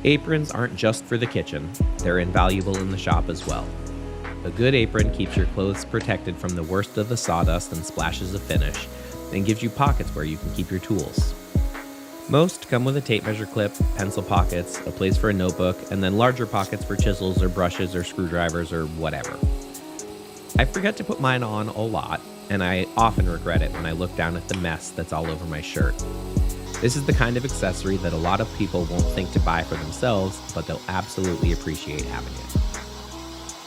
Aprons aren't just for the kitchen, they're invaluable in the shop as well. A good apron keeps your clothes protected from the worst of the sawdust and splashes of finish, and gives you pockets where you can keep your tools. Most come with a tape measure clip, pencil pockets, a place for a notebook, and then larger pockets for chisels or brushes or screwdrivers or whatever. I forget to put mine on a lot, and I often regret it when I look down at the mess that's all over my shirt. This is the kind of accessory that a lot of people won't think to buy for themselves, but they'll absolutely appreciate having it.